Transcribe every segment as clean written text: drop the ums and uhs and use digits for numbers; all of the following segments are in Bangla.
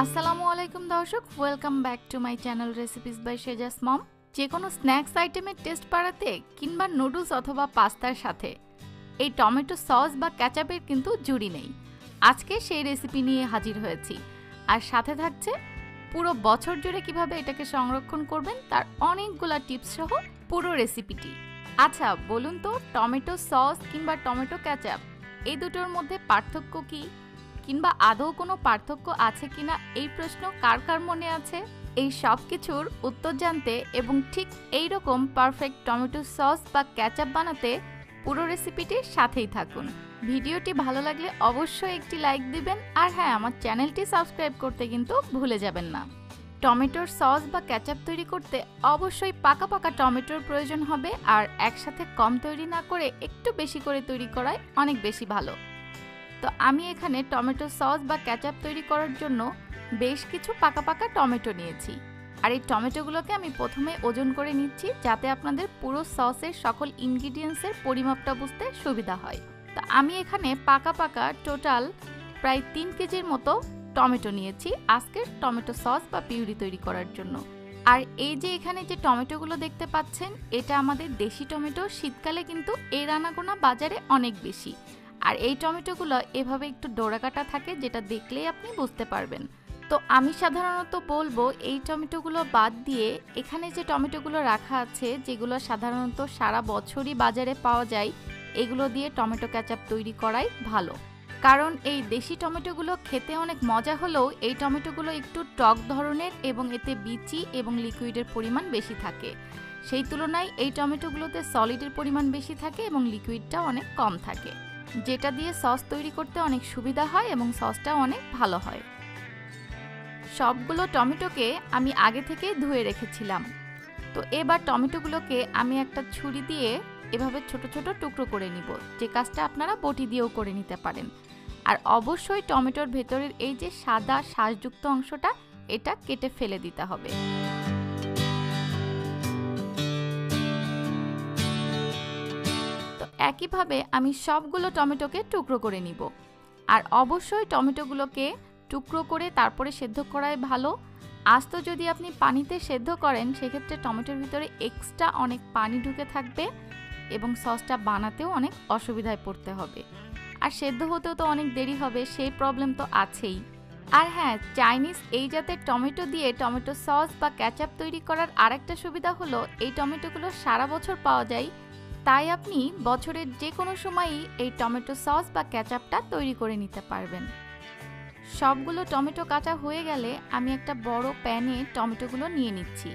আসসালামু আলাইকুম দর্শক, welcome back to my channel recipes by শেজাস মম। যে কোনো স্ন্যাক্স আইটেমের টেস্ট বাড়াতে কিংবা নুডলস অথবা পাস্তার সাথে এই টমেটো সস বা ক্যাচাপের কিন্তু জুড়ি নেই। আজকে সেই রেসিপি নিয়ে হাজির হয়েছি, আর সাথে থাকছে পুরো বছর জুড়ে কিভাবে এটাকে সংরক্ষণ করবেন তার অনেকগুলা টিপস সহ পুরো রেসিপিটি। আচ্ছা বলুন তো, টমেটো সস কিংবা টমেটো ক্যাচাপ এই দুটোর মধ্যে পার্থক্য কি, কিংবা আদৌ কোনো পার্থক্য আছে কিনা এই প্রশ্ন কার কার মনে আছে? এই সব কিছুর উত্তর জানতে এবং ঠিক এই রকম পারফেক্ট টমেটো সস বা ক্যাচাপ বানাতে পুরো রেসিপিটির সাথেই থাকুন। ভিডিওটি ভালো লাগলে অবশ্যই একটি লাইক দিবেন, আর হ্যাঁ, আমার চ্যানেলটি সাবস্ক্রাইব করতে কিন্তু ভুলে যাবেন না। টমেটোর সস বা ক্যাচাপ তৈরি করতে অবশ্যই পাকা পাকা টমেটোর প্রয়োজন হবে, আর একসাথে কম তৈরি না করে একটু বেশি করে তৈরি করাই অনেক বেশি ভালো। তো আমি এখানে টমেটো সস বা ক্যাচাপ তৈরি করার জন্য বেশ কিছু পাকা পাকা টমেটো নিয়েছি, আর এই টমেটোগুলোকে আমি প্রথমে ওজন করে নিচ্ছি যাতে আপনাদের পুরো সসের সকল ইনগ্রিডিয়েন্টসের পরিমাপটা বুঝতে সুবিধা হয়। তো আমি এখানে পাকা পাকা টোটাল প্রায় 3 কেজির মতো টমেটো নিয়েছি আজকের টমেটো সস বা পিউরি তৈরি করার জন্য। আর এই যে এখানে যে টমেটোগুলো দেখতে পাচ্ছেন, এটা আমাদের দেশি টমেটো। শীতকালে কিন্তু এর আনাগোনা বাজারে অনেক বেশি, আর এই টমেটোগুলো এভাবে একটু ডোরা কাটা থাকে, যেটা দেখলেই আপনি বুঝতে পারবেন। তো আমি সাধারণত বলবো এই টমেটোগুলো বাদ দিয়ে এখানে যে টমেটোগুলো রাখা আছে, যেগুলো সাধারণত সারা বছরই বাজারে পাওয়া যায়, এগুলো দিয়ে টমেটো ক্যাচাপ তৈরি করাই ভালো। কারণ এই দেশি টমেটোগুলো খেতে অনেক মজা হলেও এই টমেটোগুলো একটু টক ধরনের এবং এতে বিচি এবং লিকুইডের পরিমাণ বেশি থাকে। সেই তুলনায় এই টমেটোগুলোতে সলিডের পরিমাণ বেশি থাকে এবং লিকুইডটা অনেক কম থাকে, যেটা দিয়ে সস তৈরি করতে অনেক সুবিধা হয় এবং সসটা অনেক ভালো হয়। সবগুলো টমেটোকে আমি আগে থেকে ধুয়ে রেখেছিলাম। তো এবার টমেটোগুলোকে আমি একটা ছুরি দিয়ে এভাবে ছোট ছোট টুকরো করে নিব, যে কাজটা আপনারা বটি দিয়েও করে নিতে পারেন। আর অবশ্যই টমেটোর ভেতরের এই যে সাদা শাঁসযুক্ত অংশটা, এটা কেটে ফেলে দিতে হবে। একইভাবে আমি সবগুলো টমেটোকে টুকরো করে নিব। আর অবশ্যই টমেটোগুলোকে টুকরো করে তারপরে সেদ্ধ করাই ভালো। আস্ত যদি আপনি পানিতে সেদ্ধ করেন, সেক্ষেত্রে টমেটোর ভিতরে এক্সট্রা অনেক পানি ঢুকে থাকবে এবং সসটা বানাতেও অনেক অসুবিধায় পড়তে হবে, আর সেদ্ধ হতেও তো অনেক দেরি হবে, সেই প্রবলেম তো আছেই। আর হ্যাঁ, চাইনিজ এই জাতের টমেটো দিয়ে টমেটো সস বা ক্যাচাপ তৈরি করার আরেকটা সুবিধা হলো এই টমেটোগুলো সারা বছর পাওয়া যায়, তাই আপনি বছরের যে কোনো সময়ই এই টমেটো সস বা ক্যাচাপটা তৈরি করে নিতে পারবেন। সবগুলো টমেটো কাটা হয়ে গেলে আমি একটা বড় প্যানে টমেটোগুলো নিয়ে নিচ্ছি।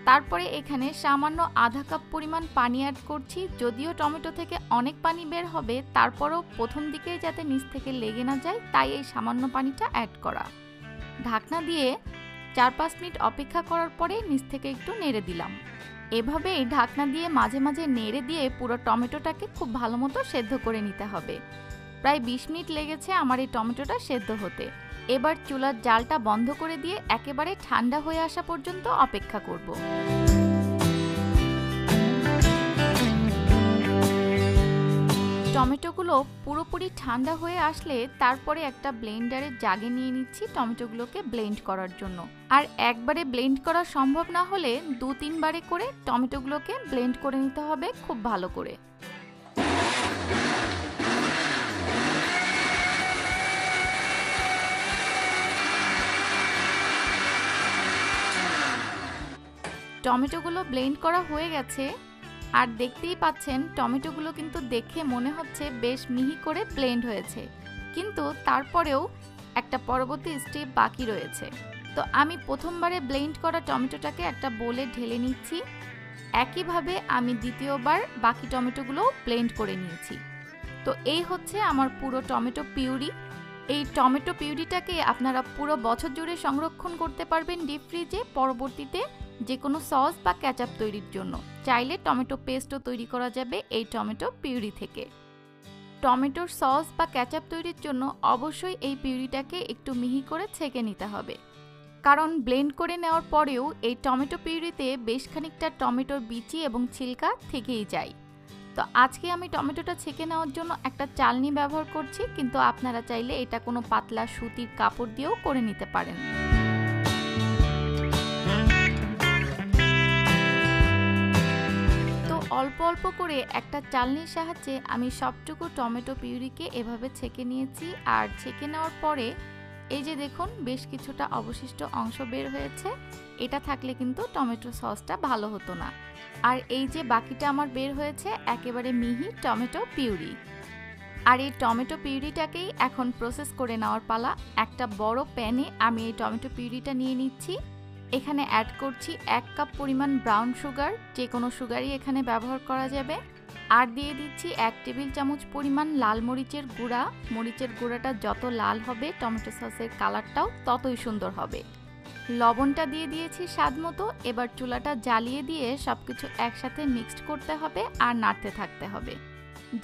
তারপরে এখানে সামান্য আধা কাপ পরিমাণ পানি অ্যাড করছি। যদিও টমেটো থেকে অনেক পানি বের হবে, তারপরও প্রথম দিকে যাতে নিচ থেকে লেগে না যায়, তাই এই সামান্য পানিটা অ্যাড করা। ঢাকনা দিয়ে 4-5 মিনিট অপেক্ষা করার পরে নিচ থেকে একটু নেড়ে দিলাম। এভাবে ঢাকনা দিয়ে মাঝে মাঝে নেড়ে দিয়ে পুরো টমেটোটাকে খুব ভালো মতো সেদ্ধ করে নিতে হবে। প্রায় 20 মিনিট লেগেছে আমার এই টমেটোটা সেদ্ধ হতে। এবার চুলার জালটা বন্ধ করে দিয়ে একেবারে ঠান্ডা হয়ে আসা পর্যন্ত অপেক্ষা করব। টমেটোগুলো পুরোপুরি ঠান্ডা হয়ে আসলে তারপরে একটা ব্লেন্ডারের জাগে নিয়ে নিচ্ছি টমেটোগুলোকে ব্লেন্ড করার জন্য। আর একবারে ব্লেন্ড করা সম্ভব না হলে 2-3 বারে করে টমেটোগুলোকে ব্লেন্ড করে নিতে হবে খুব ভালো করে। টমেটোগুলো ব্লেন্ড করা হয়ে গেছে, আর দেখতেই পাচ্ছেন টমেটোগুলো কিন্তু দেখে মনে হচ্ছে বেশ মিহি করে ব্লেন্ড হয়েছে, কিন্তু তারপরেও একটা পরবর্তী স্টেপ বাকি রয়েছে। তো আমি প্রথমবারে ব্লেন্ড করা টমেটোটাকে একটা বোলে ঢেলে নিচ্ছি। একইভাবে আমি দ্বিতীয়বার বাকি টমেটোগুলো ব্লেন্ড করে নিয়েছি। তো এই হচ্ছে আমার পুরো টমেটো পিউরি। এই টমেটো পিউরিটাকে আপনারা পুরো বছর জুড়ে সংরক্ষণ করতে পারবেন ডিপ ফ্রিজে, পরবর্তীতে যে কোনো সস বা ক্যাচাপ তৈরির জন্য। চাইলে টমেটো পেস্টও তৈরি করা যাবে এই টমেটো পিউরি থেকে। টমেটোর সস বা ক্যাচাপ তৈরির জন্য অবশ্যই এই পিউরিটাকে একটু মিহি করে ছেঁকে নিতে হবে, কারণ ব্লেন্ড করে নেওয়ার পরেও এই টমেটো পিউরিতে বেশ খানিকটা টমেটোর বিচি এবং ছিলকা থেকেই যায়। তো আজকে আমি টমেটোটা ছেঁকে নেওয়ার জন্য একটা চালনি ব্যবহার করছি, কিন্তু আপনারা চাইলে এটা কোনো পাতলা সুতির কাপড় দিয়েও করে নিতে পারেন। অল্প অল্প করে একটা চালনির সাহায্যে আমি সবটুকু টমেটো পিউরিকে এভাবে ছেঁকে নিয়েছি। আর ছেঁকে নেওয়ার পরে এই যে দেখুন বেশ কিছুটা অবশিষ্ট অংশ বের হয়েছে। এটা থাকলে কিন্তু টমেটো সসটা ভালো হতো না। আর এই যে বাকিটা আমার বের হয়েছে একেবারে মিহি টমেটো পিউরি। আর এই টমেটো পিউরিটাকেই এখন প্রসেস করে নেওয়ার পালা। একটা বড় প্যানে আমি এই টমেটো পিউরিটা নিয়ে নিচ্ছি। এখানে অ্যাড করছি 1 কাপ পরিমাণ ব্রাউন সুগার, যে কোনো সুগারই এখানে ব্যবহার করা যাবে। আর দিয়ে দিচ্ছি 1 টেবিল চামচ পরিমাণ লাল মরিচের গুঁড়া। মরিচের গুঁড়াটা যত লাল হবে টমেটো সসের কালারটাও ততই সুন্দর হবে। লবণটা দিয়ে দিয়েছি স্বাদ মতো। এবার চুলাটা জ্বালিয়ে দিয়ে সবকিছু একসাথে মিক্সড করতে হবে আর নাড়তে থাকতে হবে।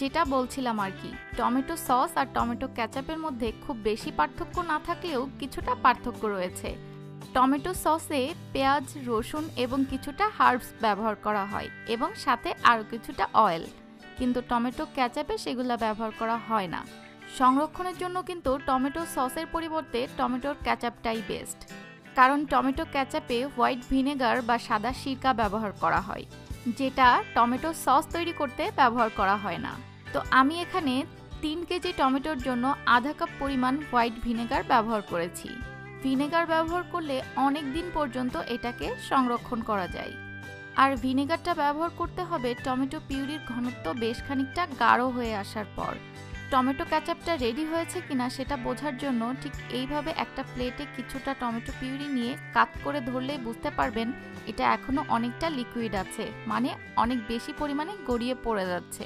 যেটা বলছিলাম আর কি, টমেটো সস আর টমেটো কেচাপের মধ্যে খুব বেশি পার্থক্য না থাকলেও কিছুটা পার্থক্য রয়েছে। টমেটো সসে পেঁয়াজ, রসুন এবং কিছুটা হার্বস ব্যবহার করা হয় এবং সাথে আরও কিছুটা অয়েল, কিন্তু টমেটো কেচাপে সেগুলো ব্যবহার করা হয় না। সংরক্ষণের জন্য কিন্তু টমেটো সসের পরিবর্তে টমেটোর কেচাপটাই বেস্ট, কারণ টমেটো কেচাপে হোয়াইট ভিনেগার বা সাদা সিরকা ব্যবহার করা হয়, যেটা টমেটো সস তৈরি করতে ব্যবহার করা হয় না। তো আমি এখানে 3 কেজি টমেটোর জন্য আধা কাপ পরিমাণ হোয়াইট ভিনেগার ব্যবহার করেছি। ভিনেগার ব্যবহার করলে অনেক দিন পর্যন্ত এটাকে সংরক্ষণ করা যায়। আর ভিনেগারটা ব্যবহার করতে হবে টমেটো পিউরির ঘনত্ব বেশ খানিকটা গাঢ় হয়ে আসার পর। টমেটো কেচাপটা রেডি হয়েছে কিনা সেটা বোঝার জন্য ঠিক এইভাবে একটা প্লেটে কিছুটা টমেটো পিউরি নিয়ে কাট করে ধরলে বুঝতে পারবেন এটা এখনো অনেকটা লিকুইড আছে, মানে অনেক বেশি পরিমাণে গড়িয়ে পড়ে যাচ্ছে।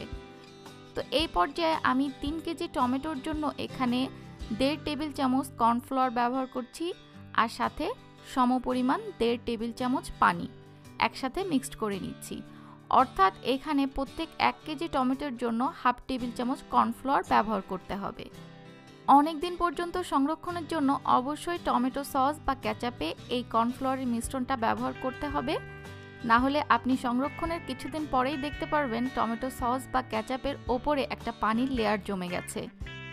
তো এই পর্যায়ে আমি 3 কেজি টমেটোর জন্য এখানে 1.5 টেবিল চামচ কর্নফ্লাওয়ার ব্যবহার করছি আর সাথে সমপরিমাণ 1.5 টেবিল চামচ পানি একসাথে মিক্সড করে নিচ্ছি। অর্থাৎ এখানে প্রত্যেক 1 কেজি টমেটোর জন্য হাফ টেবিল চামচ কর্নফ্লাওয়ার ব্যবহার করতে হবে। অনেক দিন পর্যন্ত সংরক্ষণের জন্য অবশ্যই টমেটো সস বা কেচাপে এই কর্নফ্লাওয়ারের মিশ্রণটা ব্যবহার করতে হবে, না হলে আপনি সংরক্ষণের কিছুদিন পরেই দেখতে পারবেন টমেটো সস বা কেচাপের ওপরে একটা পানির লেয়ার জমে গেছে।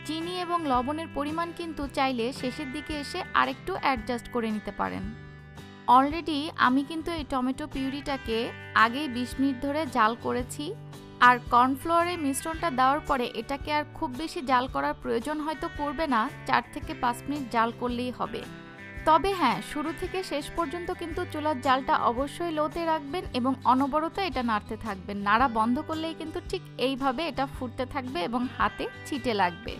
চিনি এবং লবণের পরিমাণ কিন্তু চাইলে শেষের দিকে এসে আরেকটু অ্যাডজাস্ট করে নিতে পারেন। অলরেডি আমি কিন্তু এই টমেটো পিউরিটাকে আগেই 20 মিনিট ধরে জাল করেছি। আর কর্নফ্লাওয়ারের মিশ্রণটা দেওয়ার পরে এটাকে আর খুব বেশি জাল করার প্রয়োজন হয়তো পড়বে না, 4 থেকে 5 মিনিট জাল করলেই হবে। তবে হ্যাঁ, শুরু থেকে শেষ পর্যন্ত কিন্তু চুলার জালটা অবশ্যই লোতে রাখবেন এবং অনবরত এটা নাড়তে থাকবেন। নাড়া বন্ধ করলেই কিন্তু ঠিক এইভাবে এটা ফুটতে থাকবে এবং হাতে ছিটে লাগবে।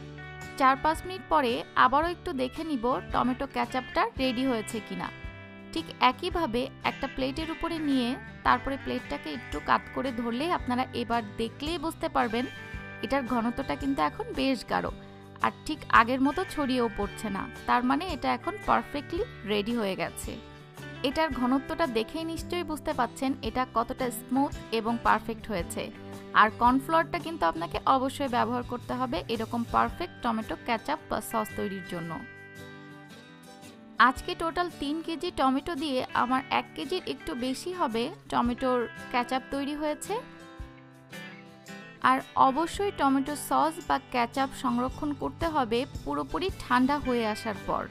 4-5 মিনিট পরে আবারও একটু দেখে নিব টমেটো কেচাপটা রেডি হয়েছে কিনা। ঠিক একইভাবে একটা প্লেটের উপরে নিয়ে তারপরে প্লেটটাকে একটু কাট করে ধরলেই আপনারা এবার দেখলেই বুঝতে পারবেন এটার ঘনত্বটা কিন্তু এখন বেশ গাঢ় আর ঠিক আগের মতো ছড়িয়েও পড়ছে না। তার মানে এটা এখন পারফেক্টলি রেডি হয়ে গেছে। এটার ঘনত্বটা দেখেই নিশ্চয়ই বুঝতে পাচ্ছেন এটা কতটা স্মুথ এবং পারফেক্ট হয়েছে। আর কর্নফ্লাওয়ারটা কিন্তু আপনাকে অবশ্যই ব্যবহার করতে হবে এরকম পারফেক্ট টমেটো কেচাপ বা সস তৈরির জন্য। আজকে টোটাল 3 কেজি টমেটো দিয়ে আমার 1 কেজির একটু বেশি হবে টমেটোর কেচাপ তৈরি হয়েছে। আর অবশ্যই টমেটো সস বা কেচাপ সংরক্ষণ করতে হবে পুরোপুরি ঠান্ডা হয়ে আসার পর।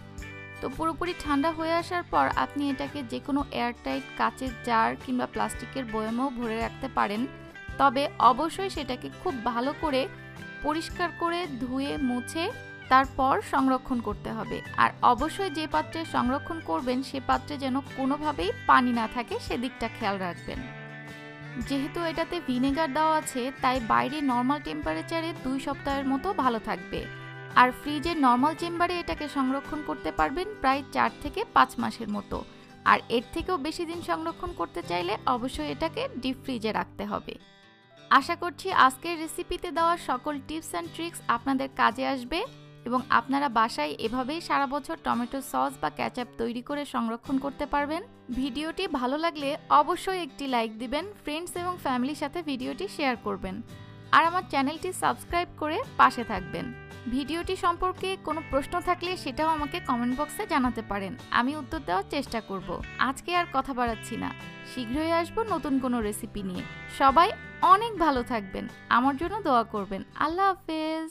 তো পুরোপুরি ঠান্ডা হয়ে আসার পর আপনি এটাকে যে কোনো এয়ারটাইট কাচের জার কিংবা প্লাস্টিকের বয়ামেও ভরে রাখতে পারেন। তবে অবশ্যই সেটাকে খুব ভালো করে পরিষ্কার করে ধুয়ে মুছে তারপর সংরক্ষণ করতে হবে। আর অবশ্যই যে পাত্রে সংরক্ষণ করবেন সে পাত্রে যেন কোনোভাবেই পানি না থাকে সেদিকটা খেয়াল রাখবেন। যেহেতু এটাতে ভিনেগার দেওয়া আছে তাই বাইরে নর্মাল টেম্পারেচারে 2 সপ্তাহের মতো ভালো থাকবে। আর ফ্রিজের নর্মাল চেম্বারে এটাকে সংরক্ষণ করতে পারবেন প্রায় 4 থেকে 5 মাসের মতো। আর এর থেকেও বেশি দিন সংরক্ষণ করতে চাইলে অবশ্যই এটাকে ডিপ ফ্রিজে রাখতে হবে। আশা করছি আজকের রেসিপিতে দেওয়া সকল টিপস অ্যান্ড ট্রিক্স আপনাদের কাজে আসবে এবং আপনারা বাসায় এভাবেই সারা বছর টমেটো সস বা কেচাপ তৈরি করে সংরক্ষণ করতে পারবেন। ভিডিওটি ভালো লাগলে অবশ্যই একটি লাইক দিবেন, ফ্রেন্ডস এবং ফ্যামিলির সাথে ভিডিওটি শেয়ার করবেন আর আমার চ্যানেলটি সাবস্ক্রাইব করে পাশে থাকবেন। ভিডিওটি সম্পর্কে কোনো প্রশ্ন থাকলে সেটাও আমাকে কমেন্ট বক্সে জানাতে পারেন, আমি উত্তর দেওয়ার চেষ্টা করব। আজকে আর কথা বাড়াচ্ছি না, শীঘ্রই আসবো নতুন কোনো রেসিপি নিয়ে। সবাই অনেক ভালো থাকবেন, আমার জন্য দোয়া করবেন। আল্লাহ হাফেজ।